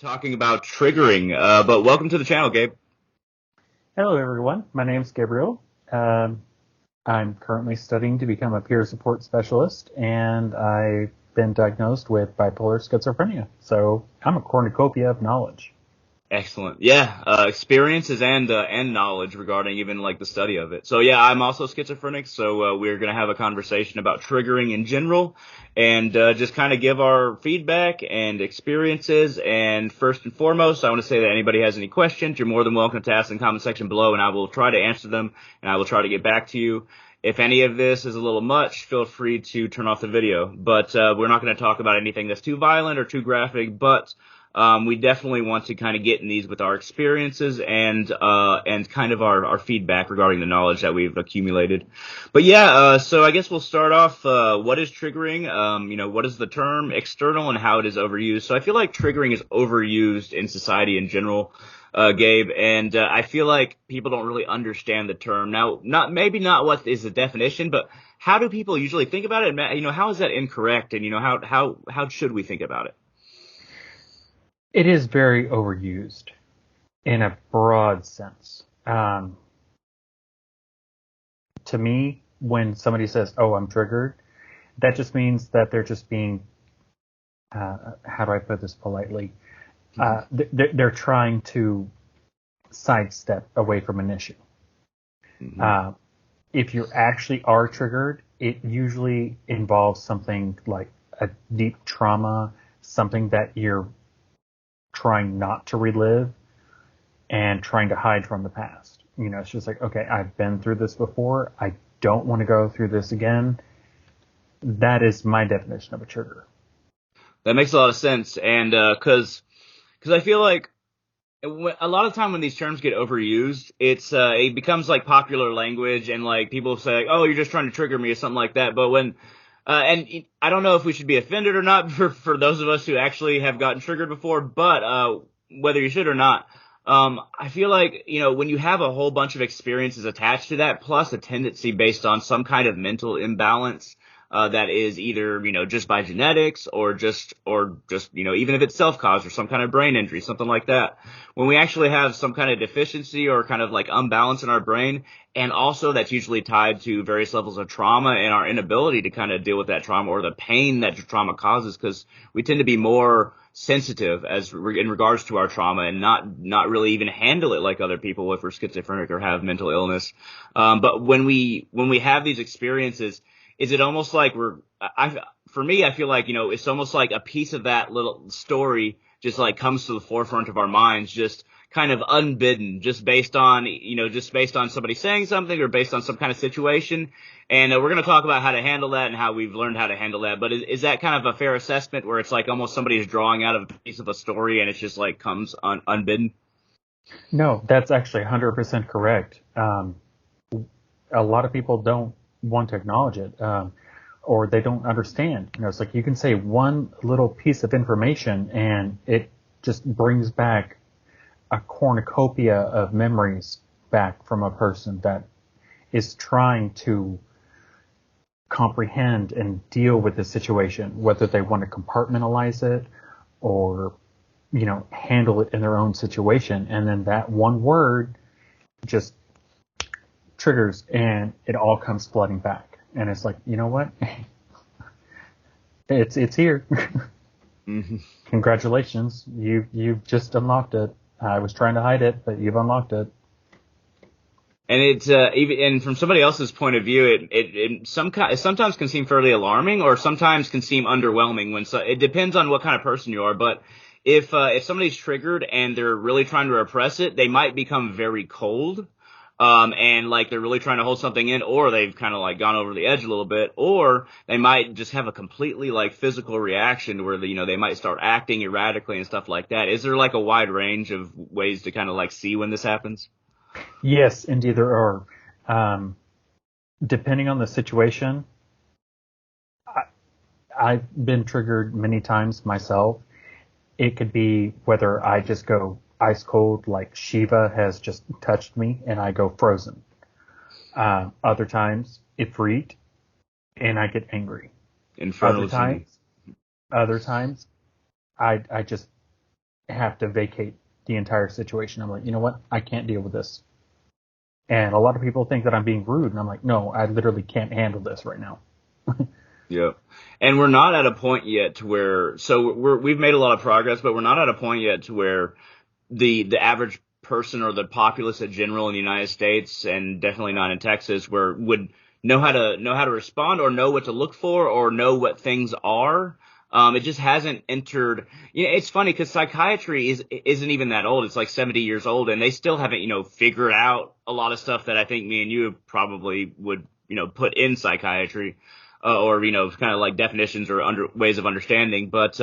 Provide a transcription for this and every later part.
talking about triggering. But welcome to the channel, Gabe. Hello, everyone. My name is Gabriel. I'm currently studying to become a peer support specialist, and I've been diagnosed with bipolar schizophrenia. So I'm a cornucopia of knowledge. Excellent. Yeah, experiences and knowledge regarding even like the study of it. So yeah, I'm also schizophrenic. So we're gonna have a conversation about triggering in general, and just kind of give our feedback and experiences. And first and foremost, I want to say that anybody has any questions, you're more than welcome to ask in the comment section below, and I will try to answer them, and I will try to get back to you. If any of this is a little much, feel free to turn off the video. But we're not going to talk about anything that's too violent or too graphic, but we definitely want to kind of get in these with our experiences and kind of our feedback regarding the knowledge that we've accumulated. But yeah, so I guess we'll start off, what is triggering? What is the term external and how it is overused? So I feel like triggering is overused in society in general, Gabe, and I feel like people don't really understand the term. Now, maybe not what is the definition, but how do people usually think about it? How is that incorrect? And how should we think about it? It is very overused in a broad sense. To me, when somebody says, "Oh, I'm triggered," that just means that they're just being, how do I put this politely? They're trying to sidestep away from an issue. Mm-hmm. If you actually are triggered, it usually involves something like a deep trauma, something that you're trying not to relive and trying to hide from the past. It's just like, okay, I've been through this before. I don't want to go through this again. That is my definition of a trigger. That makes a lot of sense. And, cause I feel like a lot of time when these terms get overused, it becomes like popular language, and like people say, "Oh, you're just trying to trigger me," or something like that. But when, and I don't know if we should be offended or not for those of us who actually have gotten triggered before, but, whether you should or not, I feel like, when you have a whole bunch of experiences attached to that, plus a tendency based on some kind of mental imbalance, that is either, just by genetics or just, even if it's self-caused or some kind of brain injury, something like that. When we actually have some kind of deficiency or kind of like imbalance in our brain, and also that's usually tied to various levels of trauma and our inability to kind of deal with that trauma or the pain that trauma causes, because we tend to be more sensitive in regards to our trauma and not really even handle it like other people if we're schizophrenic or have mental illness. But when we have these experiences, is it almost like for me, I feel like, it's almost like a piece of that little story just like comes to the forefront of our minds, just kind of unbidden, just based on somebody saying something or based on some kind of situation. And we're going to talk about how to handle that and how we've learned how to handle that. But is that kind of a fair assessment, where it's like almost somebody is drawing out of a piece of a story and it's just like comes unbidden? No, that's actually 100% correct. A lot of people don't want to acknowledge it, or they don't understand. It's like you can say one little piece of information and it just brings back a cornucopia of memories back from a person that is trying to comprehend and deal with the situation, whether they want to compartmentalize it or, handle it in their own situation. And then that one word just triggers and it all comes flooding back. And it's like, you know what? It's here. Mm-hmm. Congratulations. You've just unlocked it. I was trying to hide it, but you've unlocked it. And even from somebody else's point of view, it sometimes can seem fairly alarming, or sometimes can seem underwhelming. It depends on what kind of person you are. But if somebody's triggered and they're really trying to repress it, they might become very cold. And like they're really trying to hold something in, or they've kind of like gone over the edge a little bit, or they might just have a completely like physical reaction where they might start acting erratically and stuff like that. Is there like a wide range of ways to kind of like see when this happens? Yes, indeed there are. Depending on the situation, I've been triggered many times myself. It could be whether I just go ice cold, like Shiva has just touched me, and I go frozen. Other times, Ifrit, and I get angry. Infernal. Other times, I just have to vacate the entire situation. I'm like, you know what? I can't deal with this. And a lot of people think that I'm being rude, and I'm like, no, I literally can't handle this right now. Yeah. And we're not at a point yet to where, so we've made a lot of progress, but we're not at a point yet to where the average person or the populace in general in the United States, and definitely not in Texas, where would know how to respond or know what to look for or know what things are. It just hasn't entered. It's funny because psychiatry isn't even that old. It's like 70 years old, and they still haven't, figured out a lot of stuff that I think me and you probably would, put in psychiatry, or, kind of like definitions or ways of understanding. But,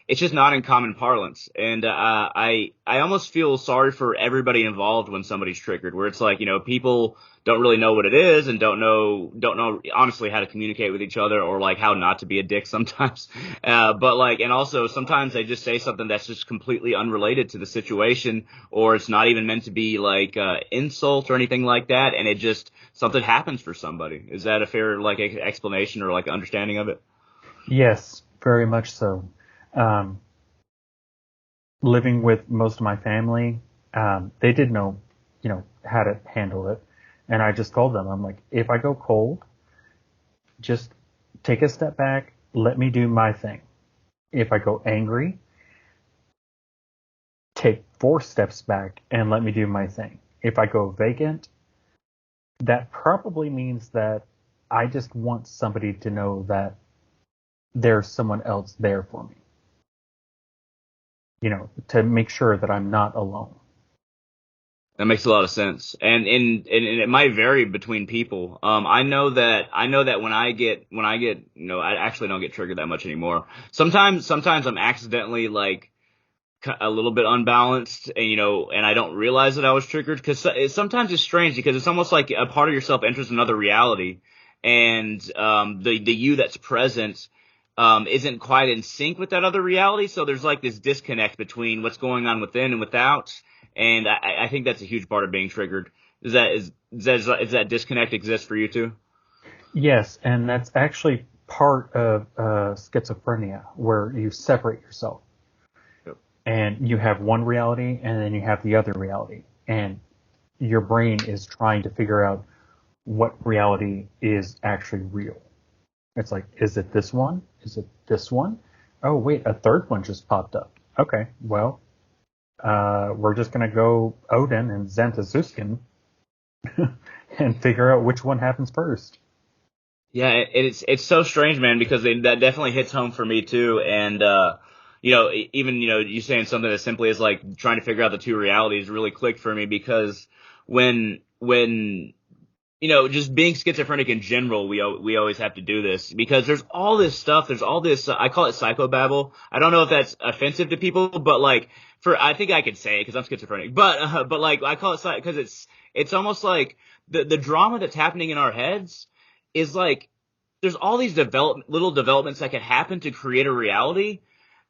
it's just not in common parlance. And, I almost feel sorry for everybody involved when somebody's triggered, where it's like, people don't really know what it is and don't know honestly how to communicate with each other, or like how not to be a dick sometimes. But like, and also sometimes they just say something that's just completely unrelated to the situation, or it's not even meant to be like, insult or anything like that. And it just, something happens for somebody. Is that a fair, like, explanation or like understanding of it? Yes, very much so. Um, Living with most of my family, they did know, how to handle it. And I just told them, I'm like, if I go cold, just take a step back, let me do my thing. If I go angry, take 4 steps back and let me do my thing. If I go vacant, that probably means that I just want somebody to know that there's someone else there for me, to make sure that I'm not alone. That makes a lot of sense, and it might vary between people. I know that when I get, I actually don't get triggered that much anymore. Sometimes I'm accidentally like a little bit unbalanced, and I don't realize that I was triggered, because sometimes it's strange because it's almost like a part of yourself enters another reality, and the you that's present isn't quite in sync with that other reality. So there's like this disconnect between what's going on within and without, and I think that's a huge part of being triggered. Is that disconnect exist for you too? Yes, and that's actually part of schizophrenia, where you separate yourself Yep. and you have one reality and then you have the other reality. And your brain is trying to figure out what reality is actually real. It's like, is it this one? Is it this one? Oh, wait, a third one just popped up. Okay, well, we're just going to go Odin and Zantazuskin and figure out which one happens first. Yeah, it's so strange, man, because that definitely hits home for me too. And even you saying something as simply as like trying to figure out the two realities really clicked for me, because when just being schizophrenic in general, we always have to do this because there's all this stuff. There's all this. I call it psychobabble. I don't know if that's offensive to people, but like, I think I could say it because I'm schizophrenic. But like, I call it because it's almost like the drama that's happening in our heads is like, there's all these little developments that can happen to create a reality,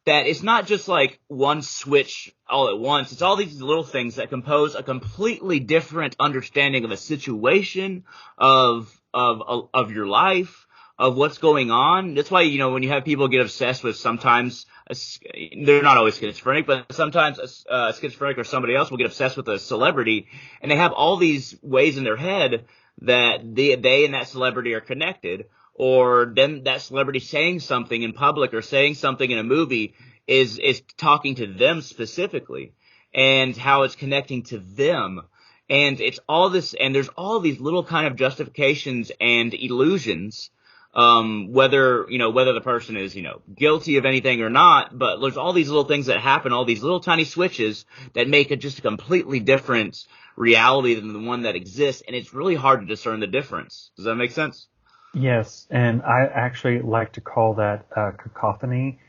that it's not just like one switch all at once. It's all these little things that compose a completely different understanding of a situation, of your life, of what's going on. That's why, when you have people get obsessed with sometimes, they're not always schizophrenic, but sometimes a schizophrenic or somebody else will get obsessed with a celebrity, and they have all these ways in their head that they and that celebrity are connected, or then that celebrity saying something in public or saying something in a movie is talking to them specifically, and how it's connecting to them. And it's all this, and there's all these little kind of justifications and illusions, whether the person is, guilty of anything or not, but there's all these little things that happen, all these little tiny switches that make it just a completely different reality than the one that exists, and it's really hard to discern the difference. Does that make sense? Yes, and I actually like to call that cacophony,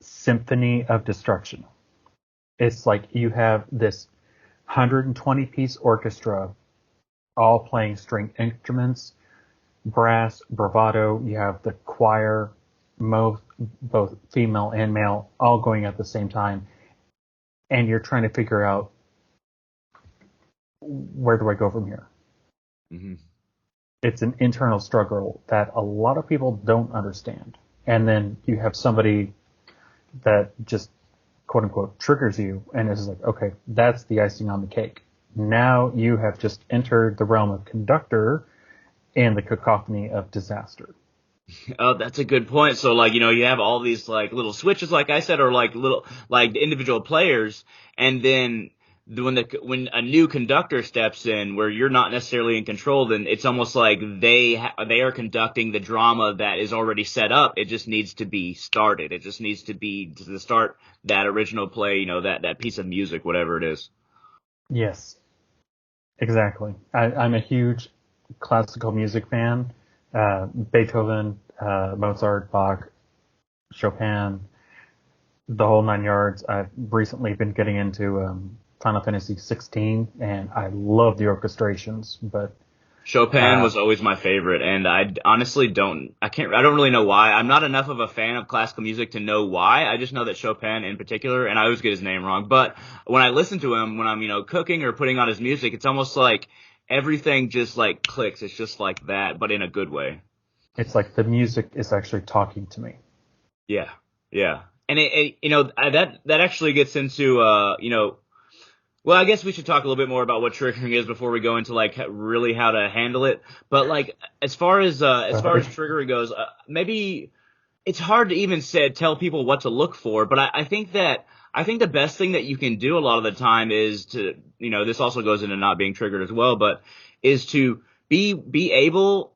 symphony of destruction. It's like you have this 120-piece orchestra all playing string instruments, brass, bravado. You have the choir, both female and male, all going at the same time. And you're trying to figure out, where do I go from here? Mm-hmm. It's an internal struggle that a lot of people don't understand. And then you have somebody that just quote unquote triggers you, and it's like, okay, that's the icing on the cake. Now you have just entered the realm of conductor and the cacophony of disaster. Oh, that's a good point. So like, you have all these like little switches, like I said, or like little like individual players, and then when a new conductor steps in where you're not necessarily in control, then it's almost like they are conducting the drama that is already set up. It just needs to be started. It just needs to be to start that original play, that piece of music, whatever it is. Yes, exactly. I'm a huge classical music fan. Beethoven, Mozart, Bach, Chopin, the whole nine yards. I've recently been getting into Final Fantasy 16, and I love the orchestrations. But Chopin was always my favorite, and I honestly I don't really know why. I'm not enough of a fan of classical music to know why. I just know that Chopin in particular, and I always get his name wrong, but when I listen to him, when I'm, cooking or putting on his music, it's almost like everything just like clicks. It's just like that, but in a good way. it's like the music is actually talking to me. Yeah. Yeah. And that actually gets into, well, I guess we should talk a little bit more about what triggering is before we go into like really how to handle it. But like as far as triggering goes, maybe it's hard to even tell people what to look for. But I think the best thing that you can do a lot of the time is to, this also goes into not being triggered as well, but is to be able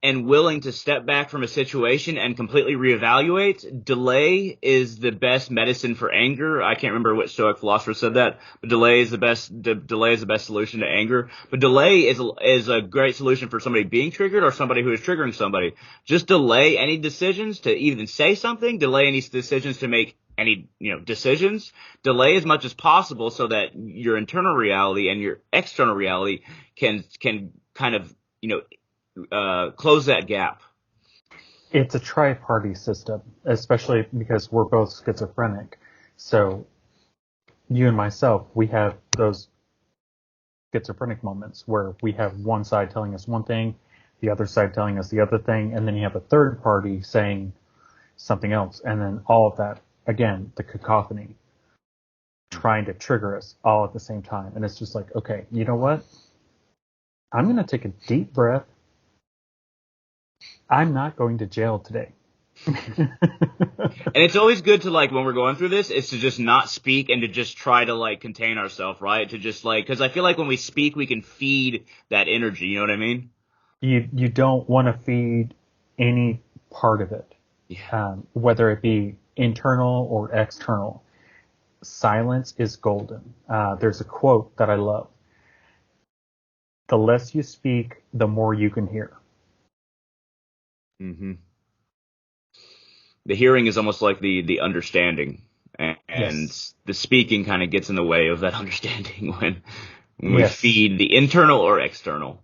and willing to step back from a situation and completely reevaluate. Delay is the best medicine for anger. I can't remember what Stoic philosopher said that, but delay is the best solution to anger. But delay is a great solution for somebody being triggered or somebody who is triggering somebody. Just delay any decisions to even say something, delay any decisions to make any, decisions. Delay as much as possible so that your internal reality and your external reality can kind of, close that gap. It's a tri-party system, especially because we're both schizophrenic. So you and myself, we have those schizophrenic moments where we have one side telling us one thing, the other side telling us the other thing, and then you have a third party saying something else. And then all of that, again, the cacophony, trying to trigger us all at the same time. And it's just like, okay, you know what? I'm going to take a deep breath. I'm not going to jail today. And it's always good to, like, when we're going through this, is to just not speak and to just try to, like, contain ourselves, right? To just, like, because I feel like when we speak, we can feed that energy, you know what I mean? You don't want to feed any part of it, whether it be internal or external. Silence is golden. There's a quote that I love. The less you speak, the more you can hear. Mm-hmm. The hearing is almost like the understanding, and Yes. the speaking kind of gets in the way of that understanding when we Yes. feed the internal or external.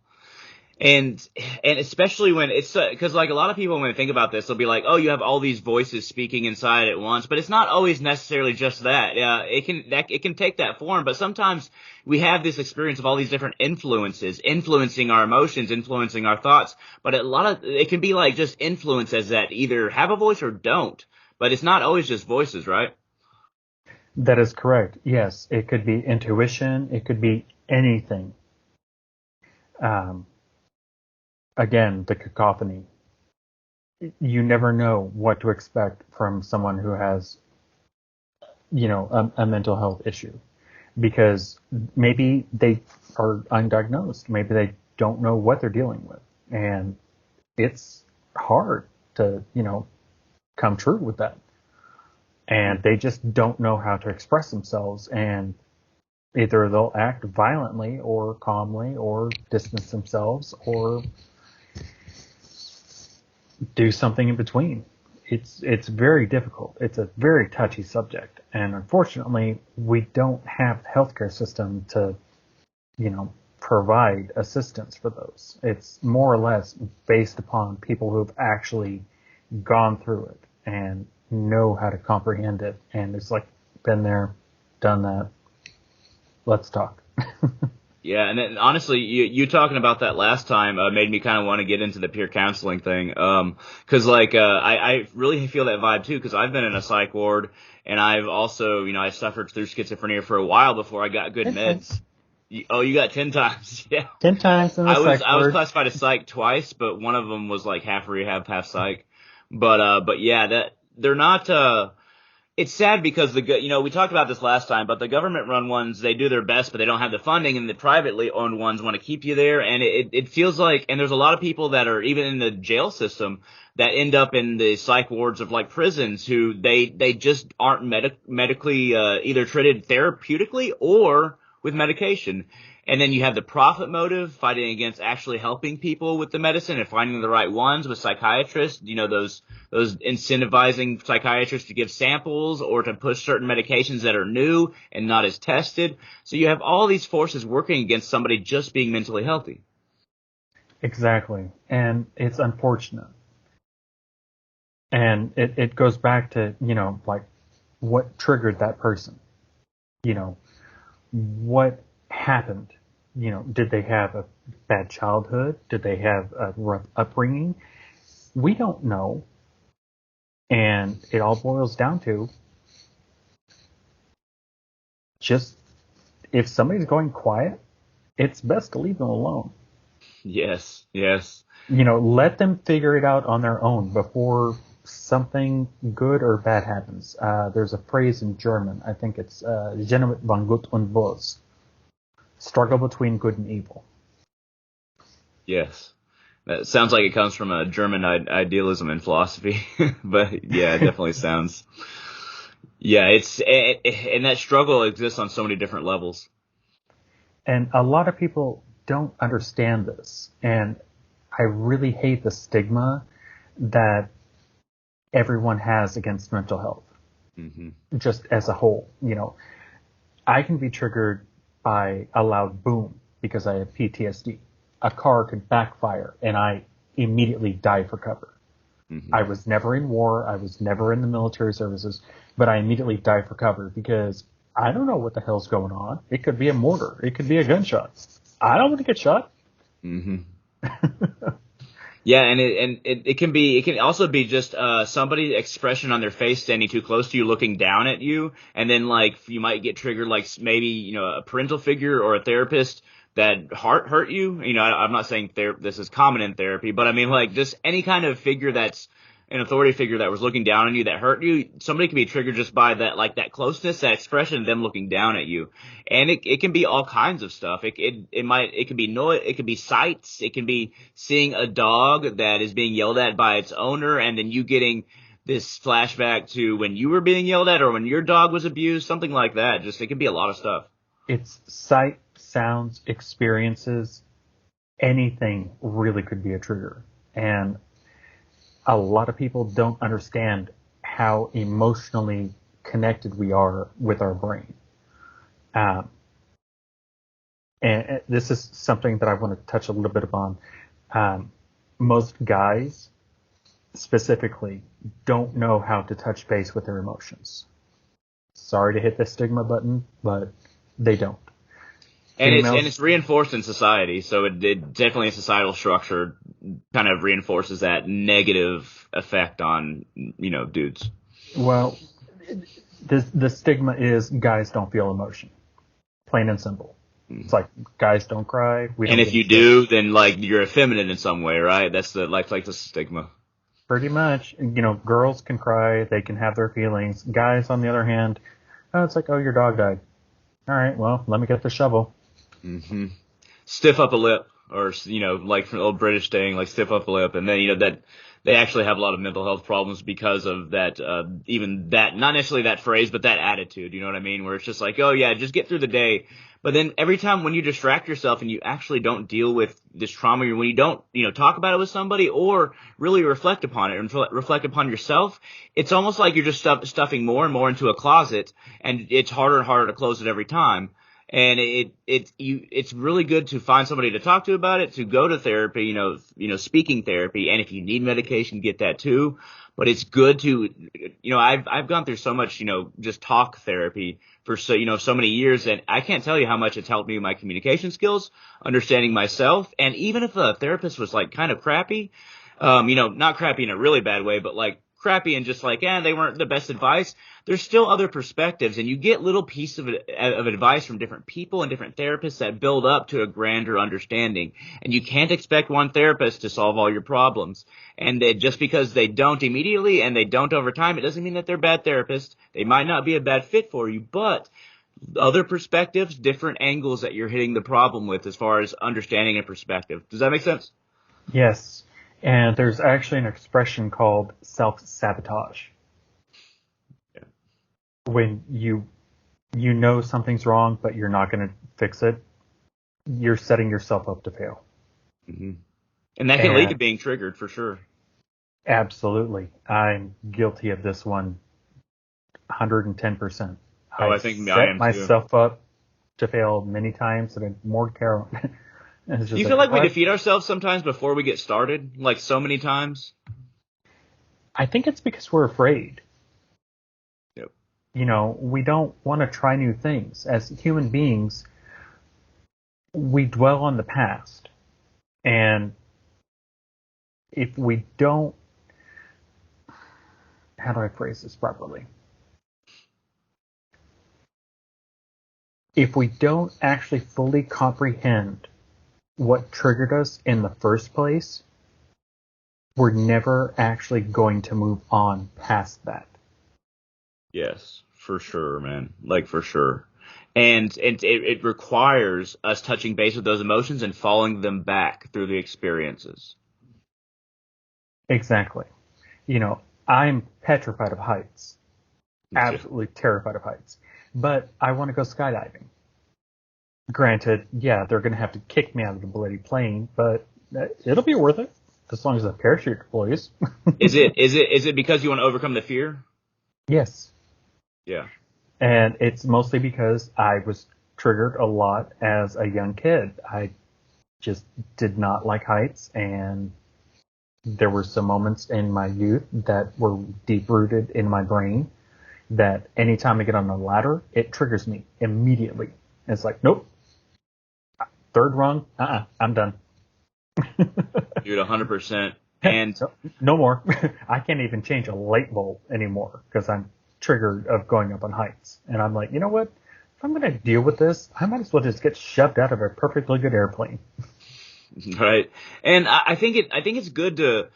And especially when it's because like a lot of people when they think about this, they'll be like, oh, you have all these voices speaking inside at once, but it's not always necessarily just that. It can take that form, but sometimes we have this experience of all these different influences influencing our emotions, influencing our thoughts. But it can be like just influences that either have a voice or don't. But it's not always just voices, right? That is correct. Yes, it could be intuition. It could be anything. Um, Again, the cacophony. You never know what to expect from someone who has, a mental health issue, because maybe they are undiagnosed. Maybe they don't know what they're dealing with, and it's hard to, come true with that. And they just don't know how to express themselves, and either they'll act violently or calmly or distance themselves or do something in between. It's very difficult. It's a very touchy subject, and unfortunately, we don't have the healthcare system to, provide assistance for those. It's more or less based upon people who've actually gone through it and know how to comprehend it. And it's like, been there, done that. Let's talk. Yeah, and then honestly, you talking about that last time made me kind of want to get into the peer counseling thing. 'Cause like I really feel that vibe too. 'Cause I've been in a psych ward, and I've also I suffered through schizophrenia for a while before I got good 10 meds. times. Oh, you got 10 times? Yeah. 10 times in the psych I was ward. classified as psych twice, but one of them was like half rehab, half psych. But yeah, that they're not. It's sad because we talked about this last time, but the government-run ones, they do their best, but they don't have the funding, and the privately owned ones want to keep you there, and it feels like, and there's a lot of people that are even in the jail system that end up in the psych wards of like prisons who they just aren't medically either treated therapeutically or with medication. And then you have the profit motive fighting against actually helping people with the medicine and finding the right ones with psychiatrists, those incentivizing psychiatrists to give samples or to push certain medications that are new and not as tested. So you have all these forces working against somebody just being mentally healthy. Exactly. And it's unfortunate. And it goes back to, like what triggered that person? What happened? Did they have a bad childhood? Did they have a rough upbringing? We don't know. And it all boils down to just if somebody's going quiet, it's best to leave them alone. Yes, yes. Let them figure it out on their own before something good or bad happens. There's a phrase in German. I think it's "Genomit von Gut und Böse." Struggle between good and evil. Yes. That sounds like it comes from a German idealism and philosophy, but yeah, it definitely sounds. Yeah, and that struggle exists on so many different levels. And a lot of people don't understand this, and I really hate the stigma that everyone has against mental health, just as a whole. I can be triggered by a loud boom because I have PTSD. A car could backfire and I immediately dive for cover. I was never in war. I was never in the military services, but I immediately dive for cover because I don't know what the hell's going on. It could be a mortar. It could be a gunshot. I don't want to get shot. Yeah, and it can also be just somebody's expression on their face standing too close to you, looking down at you, and then like you might get triggered, like maybe a parental figure or a therapist that hurt you. I'm not saying this is common in therapy, but I mean like just any kind of figure that's an authority figure that was looking down on you that hurt you. Somebody can be triggered just by that, like that closeness, that expression, them looking down at you. And it can be all kinds of stuff. It can be noise, it can be sights, it can be seeing a dog that is being yelled at by its owner, and then you getting this flashback to when you were being yelled at or when your dog was abused, something like that. Just it can be a lot of stuff. It's sight, sounds, experiences, anything really could be a trigger. And a lot of people don't understand how emotionally connected we are with our brain. And this is something that I want to touch a little bit upon. Most guys specifically don't know how to touch base with their emotions. Sorry to hit the stigma button, but they don't. And it's reinforced in society, so it definitely a societal structure kind of reinforces that negative effect on dudes. Well, the stigma is guys don't feel emotion, plain and simple. It's like guys don't cry. And if you do, then like you're effeminate in some way, right? That's the like the stigma. Pretty much, girls can cry, they can have their feelings. Guys, on the other hand, it's like, oh, your dog died. All right, well, let me get the shovel. Stiff up a lip, or like from the old British saying, like stiff up a lip, and then that they actually have a lot of mental health problems because of that. Even that, not necessarily that phrase, but that attitude. You know what I mean? Where it's just like, oh yeah, just get through the day. But then every time when you distract yourself and you actually don't deal with this trauma, when you don't talk about it with somebody or really reflect upon it and reflect upon yourself, it's almost like you're just stuffing more and more into a closet, and it's harder and harder to close it every time. And it's really good to find somebody to talk to about it, to go to therapy, speaking therapy. And if you need medication, get that too. But it's good to, I've gone through so much, just talk therapy for so many years, and I can't tell you how much it's helped me with my communication skills, understanding myself. And even if a therapist was like kind of crappy, not crappy in a really bad way, but like crappy and just like, they weren't the best advice, there's still other perspectives, and you get little pieces of advice from different people and different therapists that build up to a grander understanding. And you can't expect one therapist to solve all your problems. And just because they don't immediately and they don't over time, it doesn't mean that they're bad therapists. They might not be a bad fit for you, but other perspectives, different angles that you're hitting the problem with as far as understanding and perspective. Does that make sense? Yes. And there's actually an expression called self-sabotage. Yeah. When you know something's wrong, but you're not going to fix it, you're setting yourself up to fail. Mm-hmm. And that can lead to being triggered for sure. Absolutely. I'm guilty of this one 110%. I think I am set myself up to fail many times, and more care. Do you feel like we defeat ourselves sometimes before we get started? Like so many times? I think it's because we're afraid. Yep. We don't want to try new things. As human beings, we dwell on the past. And if we don't, how do I phrase this properly? If we don't actually fully comprehend what triggered us in the first place, we're never actually going to move on past that. Yes, for sure, man. Like for sure. And it requires us touching base with those emotions and following them back through the experiences. Exactly. I'm petrified of heights. Absolutely terrified of heights. But I want to go skydiving. Granted, they're going to have to kick me out of the bloody plane, but it'll be worth it as long as the parachute deploys. Is it because you want to overcome the fear? Yes. Yeah. And it's mostly because I was triggered a lot as a young kid. I just did not like heights, and there were some moments in my youth that were deep rooted in my brain that anytime I get on a ladder, it triggers me immediately. And it's like, nope. Third rung, I'm done. Dude, 100%. And no more. I can't even change a light bulb anymore because I'm triggered of going up on heights. And I'm like, you know what? If I'm going to deal with this, I might as well just get shoved out of a perfectly good airplane. Right. And I think it's good to,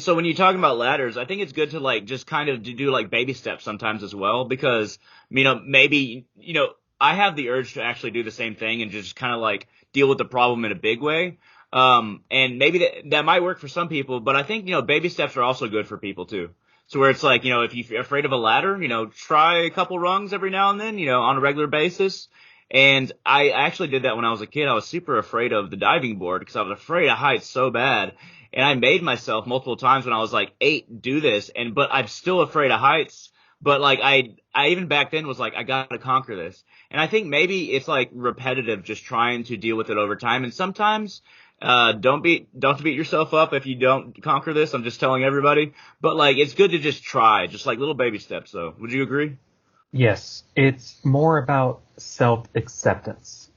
so when you're talking about ladders, I think it's good to like just kind of do like baby steps sometimes as well, because, maybe, I have the urge to actually do the same thing and just kind of like deal with the problem in a big way. And maybe that might work for some people, but I think, baby steps are also good for people too. So where it's like, if you're afraid of a ladder, try a couple rungs every now and then, on a regular basis. And I actually did that when I was a kid. I was super afraid of the diving board because I was afraid of heights so bad. And I made myself multiple times when I was like 8 do this. But I'm still afraid of heights. But like I even back then was like, I got to conquer this. And I think maybe it's like repetitive, just trying to deal with it over time. And sometimes, don't beat yourself up if you don't conquer this. I'm just telling everybody. But like, it's good to just try, just like little baby steps though. Would you agree? Yes. It's more about self-acceptance.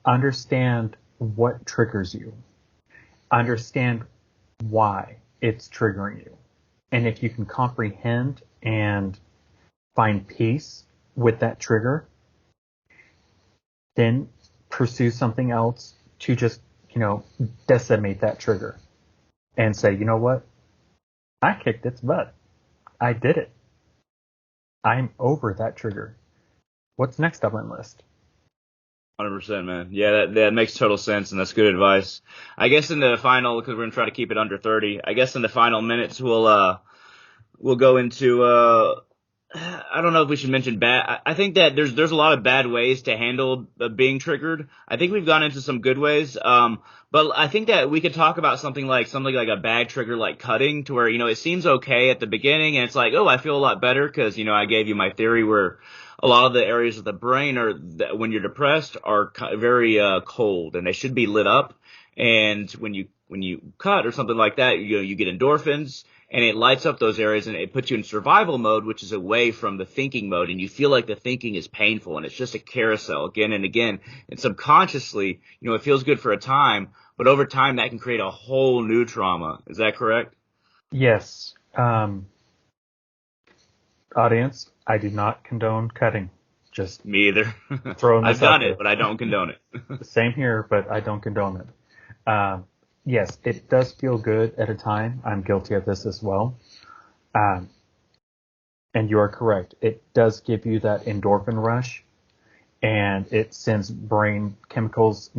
Understand what triggers you. Understand why it's triggering you. And if you can comprehend and find peace with that trigger, then pursue something else to just, decimate that trigger and say, you know what? I kicked its butt. I did it. I'm over that trigger. What's next on my list? 100%, man. Yeah, that makes total sense, and that's good advice. I guess in the final, because we're gonna try to keep it under 30. I guess in the final minutes, we'll go into I don't know if we should mention bad. I think that there's a lot of bad ways to handle being triggered. I think we've gone into some good ways. But I think that we could talk about something like a bad trigger like cutting, to where it seems okay at the beginning and it's like, oh, I feel a lot better because I gave you my theory where a lot of the areas of the brain when you're depressed are very cold and they should be lit up. And when you cut or something like that, you get endorphins and it lights up those areas and it puts you in survival mode, which is away from the thinking mode. And you feel like the thinking is painful and it's just a carousel again and again. And subconsciously, it feels good for a time, but over time that can create a whole new trauma. Is that correct? Yes. Audience, I do not condone cutting. Just Me either. throwing I've this out done it, there. but I don't condone it. Same here, but I don't condone it. Yes, it does feel good at a time. I'm guilty of this as well. Um, and you are correct. It does give you that endorphin rush, and it sends brain chemicals,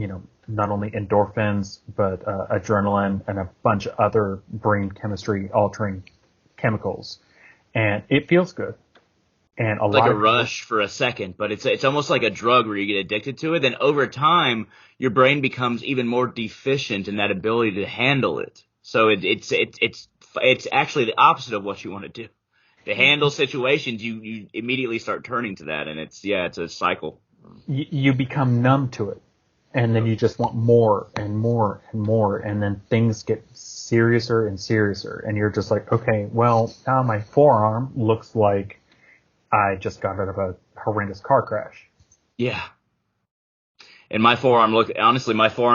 not only endorphins, but adrenaline and a bunch of other brain chemistry altering chemicals. And it feels good. And a It's like lot a of people, rush for a second, but it's almost like a drug where you get addicted to it. Then over time, your brain becomes even more deficient in that ability to handle it. So it's actually the opposite of what you want to do. To handle situations, you immediately start turning to that, and it's a cycle. you become numb to it. And then you just want more and more and more. And then things get seriouser and seriouser. And you're just like, okay, well, now my forearm looks like I just got out of a horrendous car crash. Yeah. And my forearm,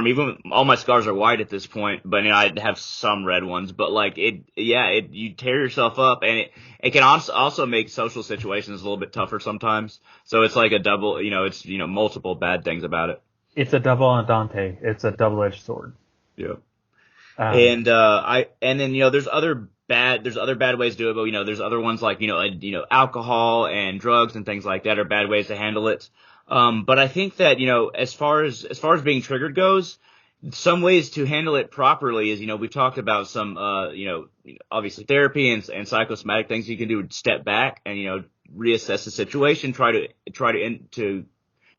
even all my scars are white at this point, but I have some red ones. But you tear yourself up, and it can also make social situations a little bit tougher sometimes. So it's like a double, it's multiple bad things about it. It's a double entente. It's a double-edged sword. Yeah. Um, And then there's other bad ways to do it, but there's other ones like alcohol and drugs and things like that are bad ways to handle it. But I think that as far as being triggered goes, some ways to handle it properly is we've talked about some obviously therapy and psychosomatic things you can do. Step back and reassess the situation, try to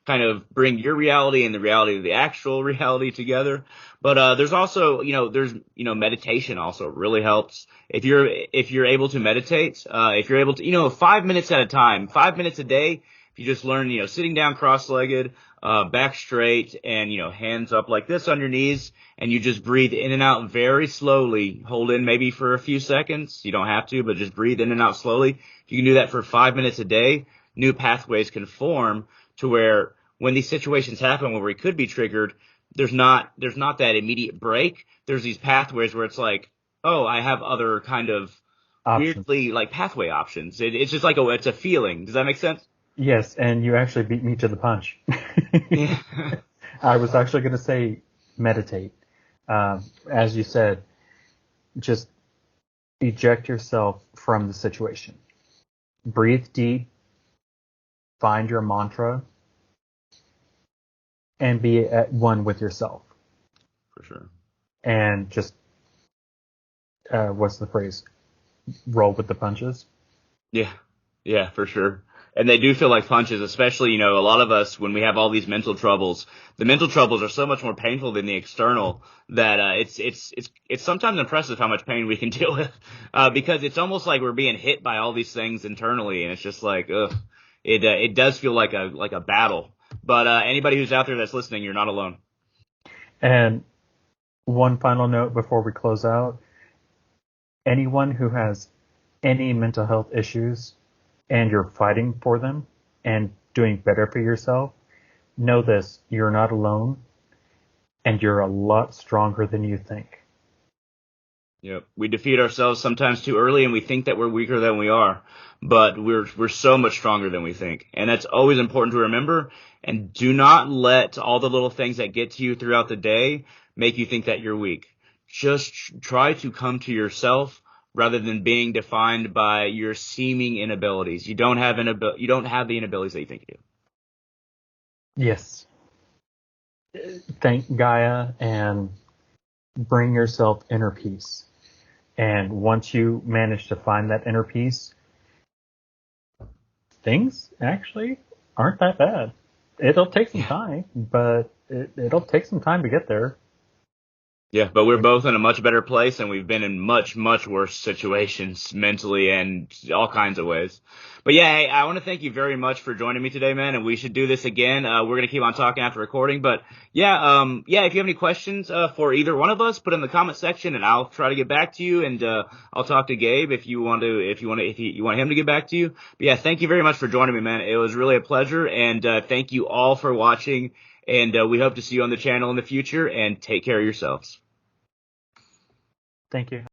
kind of bring your reality and the reality of the actual reality together. But there's also, meditation also really helps. If you're able to meditate, if you're able to, 5 minutes at a time, 5 minutes a day, if you just learn, sitting down cross-legged, back straight, and hands up like this on your knees, and you just breathe in and out very slowly. Hold in maybe for a few seconds. You don't have to, but just breathe in and out slowly. If you can do that for 5 minutes a day, new pathways can form to where when these situations happen where we could be triggered, there's not that immediate break. There's these pathways where it's like, oh, I have other kind of options. weirdly like pathway options. It's just like it's a feeling. Does that make sense? Yes, and you actually beat me to the punch. Yeah. I was actually going to say meditate. As you said, just eject yourself from the situation. Breathe deep, find your mantra, and be at one with yourself. For sure. And just, what's the phrase? Roll with the punches. Yeah. Yeah, for sure. And they do feel like punches, especially, a lot of us, when we have all these mental troubles, the mental troubles are so much more painful than the external that, it's sometimes impressive how much pain we can deal with, because it's almost like we're being hit by all these things internally. And it's just like, ugh, it does feel like a battle. But, anybody who's out there that's listening, you're not alone. And one final note before we close out. Anyone who has any mental health issues and you're fighting for them and doing better for yourself, know this, you're not alone and you're a lot stronger than you think. Yep. We defeat ourselves sometimes too early and we think that we're weaker than we are, but we're so much stronger than we think. And that's always important to remember. And do not let all the little things that get to you throughout the day make you think that you're weak. Just try to come to yourself rather than being defined by your seeming inabilities. You don't have the inabilities that you think you do. Yes. Thank Gaia and bring yourself inner peace. And once you manage to find that inner peace, things actually aren't that bad. It'll take some time, but it'll take some time to get there. Yeah, but we're both in a much better place, and we've been in much, much worse situations mentally and all kinds of ways. But yeah, hey, I want to thank you very much for joining me today, man, and we should do this again. We're going to keep on talking after recording, but yeah, if you have any questions, for either one of us, put in the comment section and I'll try to get back to you, and, I'll talk to Gabe if you want him to get back to you. But yeah, thank you very much for joining me, man. It was really a pleasure, and, thank you all for watching, and, we hope to see you on the channel in the future, and take care of yourselves. Thank you.